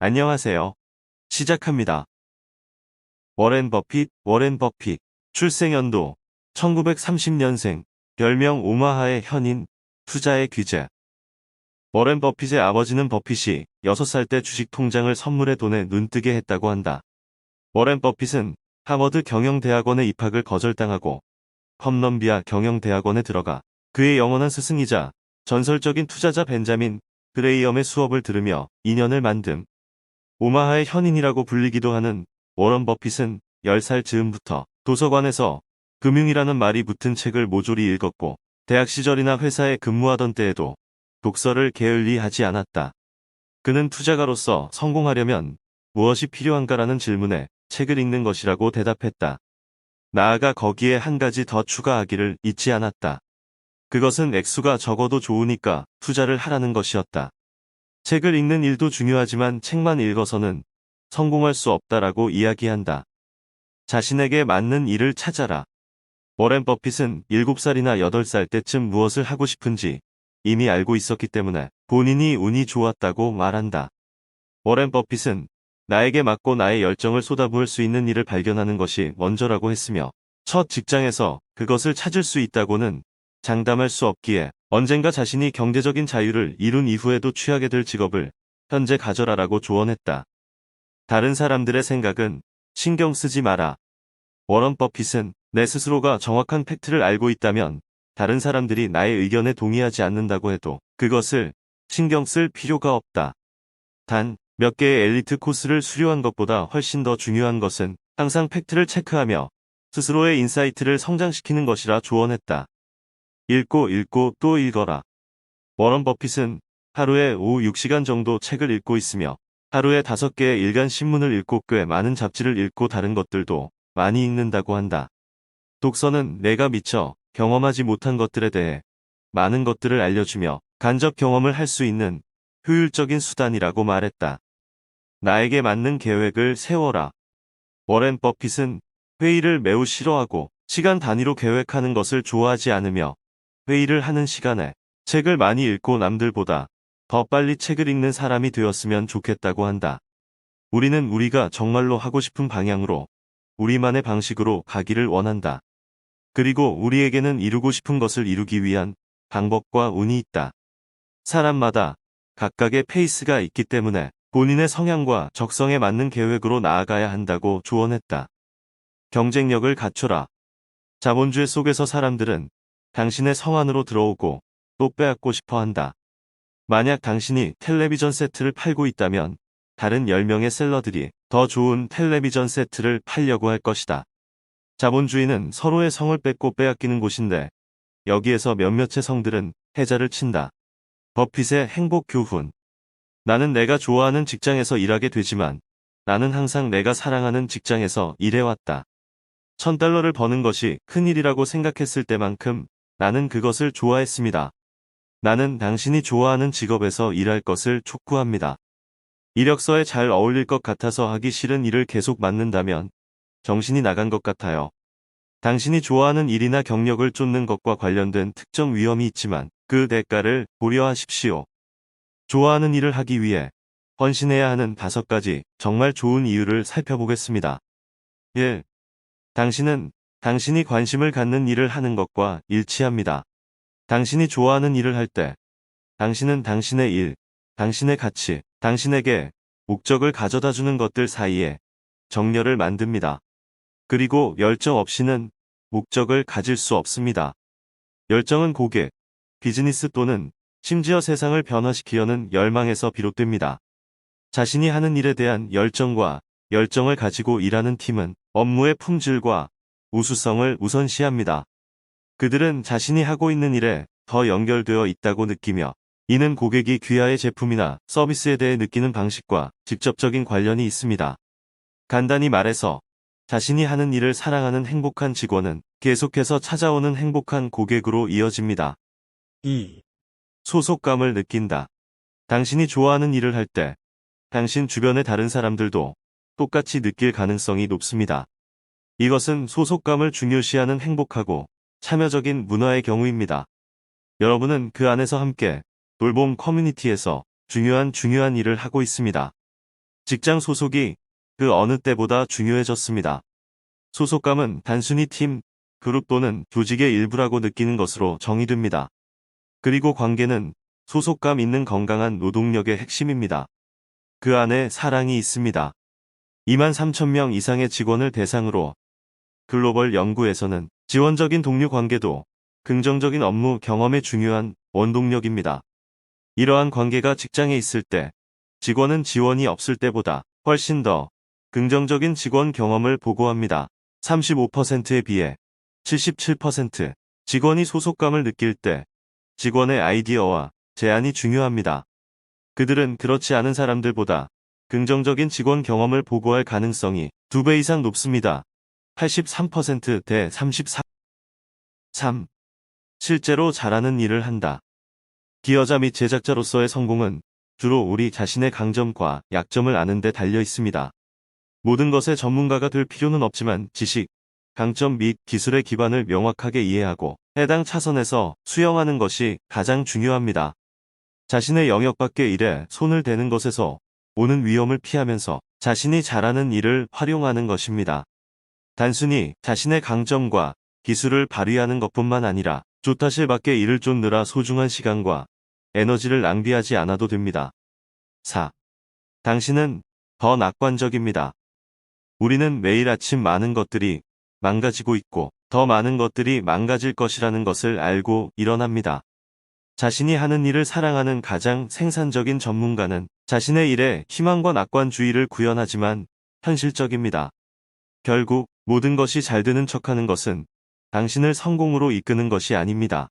안녕하세요. 시작합니다. 워렌 버핏. 출생연도 1930년생. 별명 오마하의 현인. 투자의 귀재. 워렌 버핏의 아버지는 버핏이 6살 때 주식 통장을 선물해 돈에 눈뜨게 했다고 한다. 워렌 버핏은 하버드 경영대학원에 입학을 거절당하고 컴럼비아 경영대학원에 들어가 그의 영원한 스승이자 전설적인 투자자 벤자민 그레이엄의 수업을 들으며 인연을 만듦. 오마하의 현인이라고 불리기도 하는 워런 버핏은 10살 즈음부터 도서관에서 금융이라는 말이 붙은 책을 모조리 읽었고 대학 시절이나 회사에 근무하던 때에도 독서를 게을리 하지 않았다. 그는 투자가로서 성공하려면 무엇이 필요한가라는 질문에 책을 읽는 것이라고 대답했다. 나아가 거기에 한 가지 더 추가하기를 잊지 않았다. 그것은 액수가 적어도 좋으니까 투자를 하라는 것이었다. 책을 읽는 일도 중요하지만 책만 읽어서는 성공할 수 없다라고 이야기한다. 자신에게 맞는 일을 찾아라. 워렌 버핏은 7살이나 8살 때쯤 무엇을 하고 싶은지 이미 알고 있었기 때문에 본인이 운이 좋았다고 말한다. 워렌 버핏은 나에게 맞고 나의 열정을 쏟아부을 수 있는 일을 발견하는 것이 먼저라고 했으며 첫 직장에서 그것을 찾을 수 있다고는 장담할 수 없기에 언젠가 자신이 경제적인 자유를 이룬 이후에도 취하게 될 직업을 현재 가져라라고 조언했다. 다른 사람들의 생각은 신경 쓰지 마라. 워런 버핏은 내 스스로가 정확한 팩트를 알고 있다면 다른 사람들이 나의 의견에 동의하지 않는다고 해도 그것을 신경 쓸 필요가 없다. 단, 몇 개의 엘리트 코스를 수료한 것보다 훨씬 더 중요한 것은 항상 팩트를 체크하며 스스로의 인사이트를 성장시키는 것이라 조언했다. 읽고 또 읽어라. 워런 버핏은 하루에 오후 6시간 정도 책을 읽고 있으며 하루에 5개의 일간 신문을 읽고 꽤 많은 잡지를 읽고 다른 것들도 많이 읽는다고 한다. 독서는 내가 미처 경험하지 못한 것들에 대해 많은 것들을 알려주며 간접 경험을 할 수 있는 효율적인 수단이라고 말했다. 나에게 맞는 계획을 세워라. 워렌 버핏은 회의를 매우 싫어하고 시간 단위로 계획하는 것을 좋아하지 않으며 회의를 하는 시간에 책을 많이 읽고 남들보다 더 빨리 책을 읽는 사람이 되었으면 좋겠다고 한다. 우리는 우리가 정말로 하고 싶은 방향으로 우리만의 방식으로 가기를 원한다. 그리고 우리에게는 이루고 싶은 것을 이루기 위한 방법과 운이 있다. 사람마다 각각의 페이스가 있기 때문에 본인의 성향과 적성에 맞는 계획으로 나아가야 한다고 조언했다. 경쟁력을 갖춰라. 자본주의 속에서 사람들은 당신의 성 안으로 들어오고 또 빼앗고 싶어 한다. 만약 당신이 텔레비전 세트를 팔고 있다면 다른 10명의 셀러들이 더 좋은 텔레비전 세트를 팔려고 할 것이다. 자본주의는 서로의 성을 뺏고 빼앗기는 곳인데 여기에서 몇몇의 성들은 해자를 친다. 버핏의 행복 교훈. 나는 내가 좋아하는 직장에서 일하게 되지만 나는 항상 내가 사랑하는 직장에서 일해왔다. $1000를 버는 것이 큰일이라고 생각했을 때만큼 나는 그것을 좋아했습니다. 나는 당신이 좋아하는 직업에서 일할 것을 촉구합니다. 이력서에 잘 어울릴 것 같아서 하기 싫은 일을 계속 맡는다면 정신이 나간 것 같아요. 당신이 좋아하는 일이나 경력을 쫓는 것과 관련된 특정 위험이 있지만 그 대가를 고려하십시오. 좋아하는 일을 하기 위해 헌신해야 하는 5가지 정말 좋은 이유를 살펴보겠습니다. 1. 당신은 당신이 관심을 갖는 일을 하는 것과 일치합니다. 당신이 좋아하는 일을 할 때 당신은 당신의 일, 당신의 가치, 당신에게 목적을 가져다주는 것들 사이에 정렬을 만듭니다. 그리고 열정 없이는 목적을 가질 수 없습니다. 열정은 고객, 비즈니스 또는 심지어 세상을 변화시키려는 열망에서 비롯됩니다. 자신이 하는 일에 대한 열정과 열정을 가지고 일하는 팀은 업무의 품질과 우수성을 우선시합니다. 그들은 자신이 하고 있는 일에 더 연결되어 있다고 느끼며 이는 고객이 귀하의 제품이나 서비스에 대해 느끼는 방식과 직접적인 관련이 있습니다. 간단히 말해서 자신이 하는 일을 사랑하는 행복한 직원은 계속해서 찾아오는 행복한 고객으로 이어집니다. 2. 소속감을 느낀다. 당신이 좋아하는 일을 할 때 당신 주변의 다른 사람들도 똑같이 느낄 가능성이 높습니다. 이것은 소속감을 중요시하는 행복하고 참여적인 문화의 경우입니다. 여러분은 그 안에서 함께 돌봄 커뮤니티에서 중요한 일을 하고 있습니다. 직장 소속이 그 어느 때보다 중요해졌습니다. 소속감은 단순히 팀, 그룹 또는 조직의 일부라고 느끼는 것으로 정의됩니다. 그리고 관계는 소속감 있는 건강한 노동력의 핵심입니다. 그 안에 사랑이 있습니다. 2만 3천 명 이상의 직원을 대상으로 글로벌 연구에서는 지원적인 동료 관계도 긍정적인 업무 경험에 중요한 원동력입니다. 이러한 관계가 직장에 있을 때 직원은 지원이 없을 때보다 훨씬 더 긍정적인 직원 경험을 보고합니다. 35%에 비해 77% 직원이 소속감을 느낄 때 직원의 아이디어와 제안이 중요합니다. 그들은 그렇지 않은 사람들보다 긍정적인 직원 경험을 보고할 가능성이 2배 이상 높습니다. 83%대 34. 3. 실제로 잘하는 일을 한다. 기여자 및 제작자로서의 성공은 주로 우리 자신의 강점과 약점을 아는 데 달려 있습니다. 모든 것의 전문가가 될 필요는 없지만 지식, 강점 및 기술의 기반을 명확하게 이해하고 해당 차선에서 수용하는 것이 가장 중요합니다. 자신의 영역 밖의 일에 손을 대는 것에서 오는 위험을 피하면서 자신이 잘하는 일을 활용하는 것입니다. 단순히 자신의 강점과 기술을 발휘하는 것뿐만 아니라 조타실 밖의 일을 쫓느라 소중한 시간과 에너지를 낭비하지 않아도 됩니다. 4. 당신은 더 낙관적입니다. 우리는 매일 아침 많은 것들이 망가지고 있고 더 많은 것들이 망가질 것이라는 것을 알고 일어납니다. 자신이 하는 일을 사랑하는 가장 생산적인 전문가는 자신의 일에 희망과 낙관주의를 구현하지만 현실적입니다. 결국 모든 것이 잘 되는 척하는 것은 당신을 성공으로 이끄는 것이 아닙니다.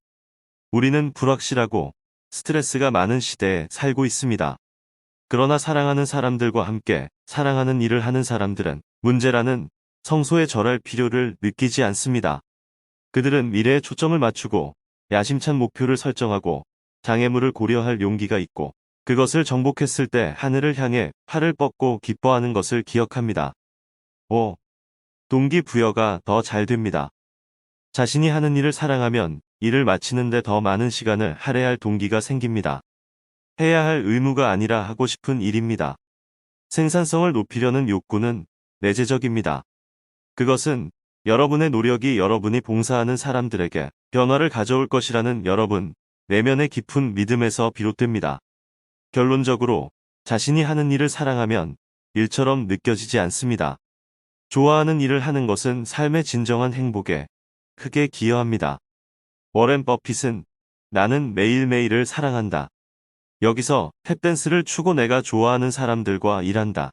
우리는 불확실하고 스트레스가 많은 시대에 살고 있습니다. 그러나 사랑하는 사람들과 함께 사랑하는 일을 하는 사람들은 문제라는 성소에 절할 필요를 느끼지 않습니다. 그들은 미래에 초점을 맞추고 야심찬 목표를 설정하고 장애물을 고려할 용기가 있고 그것을 정복했을 때 하늘을 향해 팔을 뻗고 기뻐하는 것을 기억합니다. 5. 동기부여가 더 잘 됩니다. 자신이 하는 일을 사랑하면 일을 마치는데 더 많은 시간을 할애할 동기가 생깁니다. 해야 할 의무가 아니라 하고 싶은 일입니다. 생산성을 높이려는 욕구는 내재적입니다. 그것은 여러분의 노력이 여러분이 봉사하는 사람들에게 변화를 가져올 것이라는 여러분 내면의 깊은 믿음에서 비롯됩니다. 결론적으로 자신이 하는 일을 사랑하면 일처럼 느껴지지 않습니다. 좋아하는 일을 하는 것은 삶의 진정한 행복에 크게 기여합니다. 워렌 버핏은 나는 매일매일을 사랑한다. 여기서 탭댄스를 추고 내가 좋아하는 사람들과 일한다.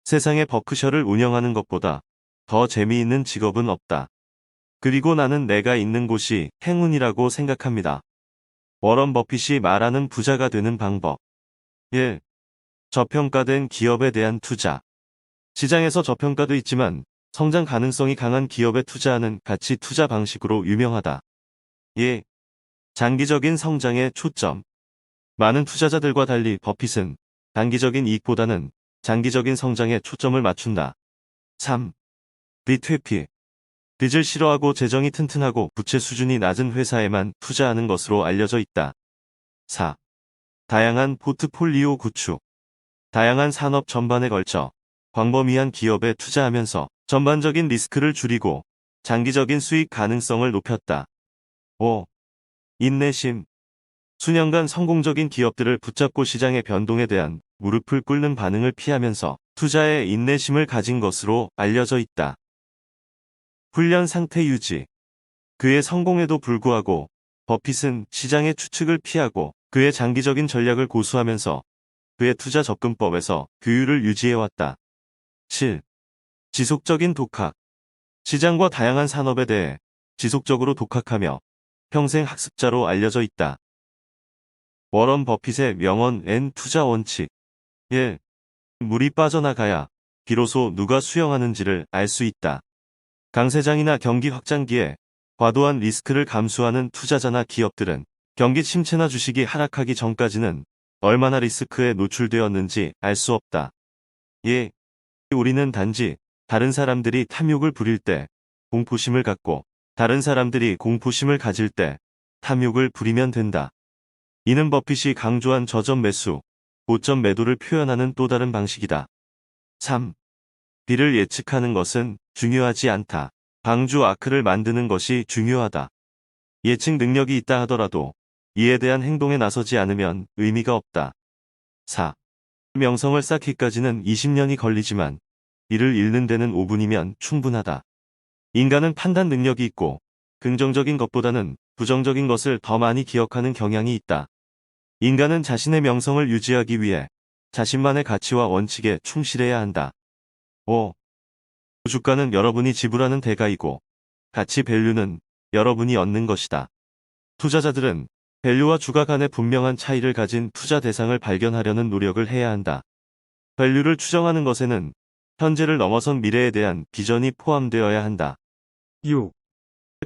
세상에 버크셔를 운영하는 것보다 더 재미있는 직업은 없다. 그리고 나는 내가 있는 곳이 행운이라고 생각합니다. 워런 버핏이 말하는 부자가 되는 방법. 1. 저평가된 기업에 대한 투자. 시장에서 저평가도 있지만 성장 가능성이 강한 기업에 투자하는 가치 투자 방식으로 유명하다. 2. 장기적인 성장에 초점. 많은 투자자들과 달리 버핏은 단기적인 이익보다는 장기적인 성장에 초점을 맞춘다. 3. 빚 회피. 빚을 싫어하고 재정이 튼튼하고 부채 수준이 낮은 회사에만 투자하는 것으로 알려져 있다. 4. 다양한 포트폴리오 구축. 다양한 산업 전반에 걸쳐 광범위한 기업에 투자하면서 전반적인 리스크를 줄이고 장기적인 수익 가능성을 높였다. 5. 인내심. 수년간 성공적인 기업들을 붙잡고 시장의 변동에 대한 무릎을 꿇는 반응을 피하면서 투자에 인내심을 가진 것으로 알려져 있다. 훈련 상태 유지. 그의 성공에도 불구하고 버핏은 시장의 추측을 피하고 그의 장기적인 전략을 고수하면서 그의 투자 접근법에서 규율을 유지해왔다. 7. 지속적인 독학. 시장과 다양한 산업에 대해 지속적으로 독학하며 평생 학습자로 알려져 있다. 워런 버핏의 명언 N 투자 원칙. 1. 물이 빠져나가야 비로소 누가 수영하는지를 알 수 있다. 강세장이나 경기 확장기에 과도한 리스크를 감수하는 투자자나 기업들은 경기 침체나 주식이 하락하기 전까지는 얼마나 리스크에 노출되었는지 알 수 없다. 2. 우리는 단지 다른 사람들이 탐욕을 부릴 때 공포심을 갖고 다른 사람들이 공포심을 가질 때 탐욕을 부리면 된다. 이는 버핏이 강조한 저점 매수, 고점 매도를 표현하는 또 다른 방식이다. 3. 비를 예측하는 것은 중요하지 않다. 방주 아크를 만드는 것이 중요하다. 예측 능력이 있다 하더라도 이에 대한 행동에 나서지 않으면 의미가 없다. 4. 명성을 쌓기까지는 20년이 걸리지만 이를 잃는 데는 5분이면 충분하다. 인간은 판단 능력이 있고 긍정적인 것보다는 부정적인 것을 더 많이 기억하는 경향이 있다. 인간은 자신의 명성을 유지하기 위해 자신만의 가치와 원칙에 충실해야 한다. 5. 주가는 여러분이 지불하는 대가이고 가치 밸류는 여러분이 얻는 것이다. 투자자들은 밸류와 주가 간의 분명한 차이를 가진 투자 대상을 발견하려는 노력을 해야 한다. 밸류를 추정하는 것에는 현재를 넘어선 미래에 대한 비전이 포함되어야 한다. 6.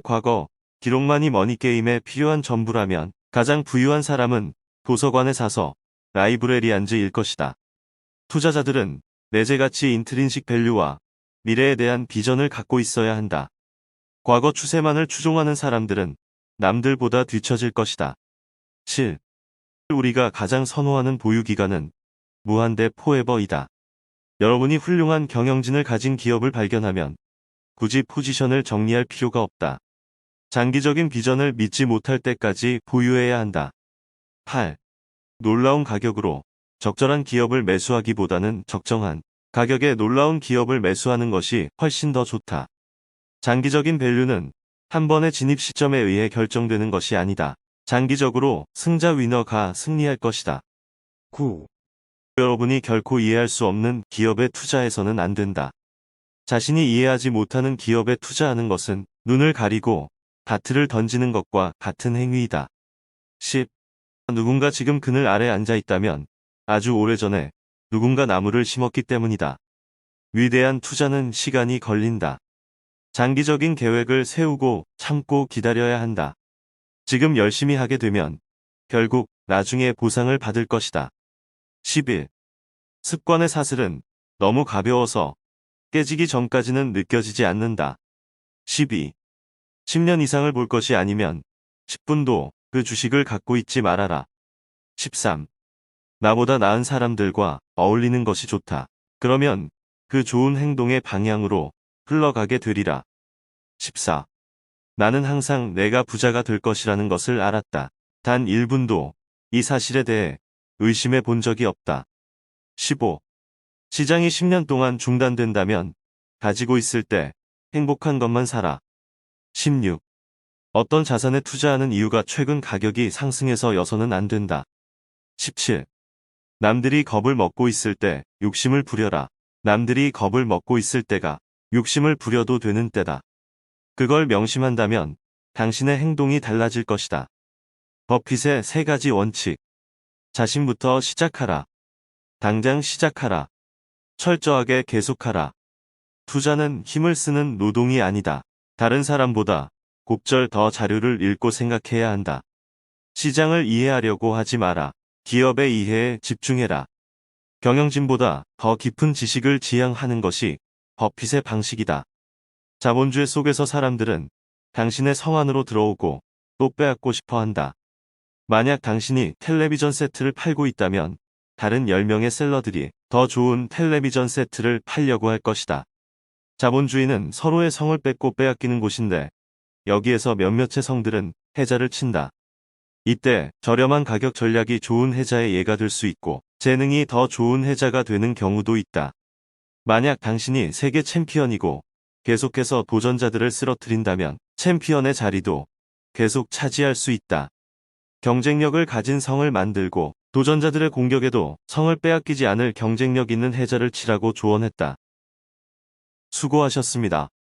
과거, 기록만이 머니게임에 필요한 전부라면 가장 부유한 사람은 도서관에 사서 라이브러리안즈일 것이다. 투자자들은 내재 가치 인트린식 밸류와 미래에 대한 비전을 갖고 있어야 한다. 과거 추세만을 추종하는 사람들은 남들보다 뒤처질 것이다. 7. 우리가 가장 선호하는 보유기간은 무한대 포에버이다. 여러분이 훌륭한 경영진을 가진 기업을 발견하면 굳이 포지션을 정리할 필요가 없다. 장기적인 비전을 믿지 못할 때까지 보유해야 한다. 8. 놀라운 가격으로 적절한 기업을 매수하기보다는 적정한 가격에 놀라운 기업을 매수하는 것이 훨씬 더 좋다. 장기적인 밸류는 한 번의 진입 시점에 의해 결정되는 것이 아니다. 장기적으로 승자 위너가 승리할 것이다. 9. 여러분이 결코 이해할 수 없는 기업에 투자해서는 안 된다. 자신이 이해하지 못하는 기업에 투자하는 것은 눈을 가리고 다트를 던지는 것과 같은 행위이다. 10. 누군가 지금 그늘 아래 앉아 있다면 아주 오래전에 누군가 나무를 심었기 때문이다. 위대한 투자는 시간이 걸린다. 장기적인 계획을 세우고 참고 기다려야 한다. 지금 열심히 하게 되면 결국 나중에 보상을 받을 것이다. 11. 습관의 사슬은 너무 가벼워서 깨지기 전까지는 느껴지지 않는다. 12. 10년 이상을 볼 것이 아니면 10분도 그 주식을 갖고 있지 말아라. 13. 나보다 나은 사람들과 어울리는 것이 좋다. 그러면 그 좋은 행동의 방향으로 흘러가게 되리라. 14. 나는 항상 내가 부자가 될 것이라는 것을 알았다. 단 1분도 이 사실에 대해 의심해 본 적이 없다. 15. 시장이 10년 동안 중단된다면 가지고 있을 때 행복한 것만 사라. 16. 어떤 자산에 투자하는 이유가 최근 가격이 상승해서여서는 안 된다. 17. 남들이 겁을 먹고 있을 때 욕심을 부려라. 남들이 겁을 먹고 있을 때가 욕심을 부려도 되는 때다. 그걸 명심한다면 당신의 행동이 달라질 것이다. 버핏의 3가지 원칙. 자신부터 시작하라. 당장 시작하라. 철저하게 계속하라. 투자는 힘을 쓰는 노동이 아니다. 다른 사람보다 곱절 더 자료를 읽고 생각해야 한다. 시장을 이해하려고 하지 마라. 기업의 이해에 집중해라. 경영진보다 더 깊은 지식을 지향하는 것이 버핏의 방식이다. 자본주의 속에서 사람들은 당신의 성 안으로 들어오고 또 빼앗고 싶어 한다. 만약 당신이 텔레비전 세트를 팔고 있다면 다른 10명의 셀러들이 더 좋은 텔레비전 세트를 팔려고 할 것이다. 자본주의는 서로의 성을 뺏고 빼앗기는 곳인데 여기에서 몇몇의 성들은 해자를 친다. 이때 저렴한 가격 전략이 좋은 해자의 예가 될 수 있고 재능이 더 좋은 해자가 되는 경우도 있다. 만약 당신이 세계 챔피언이고 계속해서 도전자들을 쓰러뜨린다면 챔피언의 자리도 계속 차지할 수 있다. 경쟁력을 가진 성을 만들고 도전자들의 공격에도 성을 빼앗기지 않을 경쟁력 있는 해자를 치라고 조언했다. 수고하셨습니다.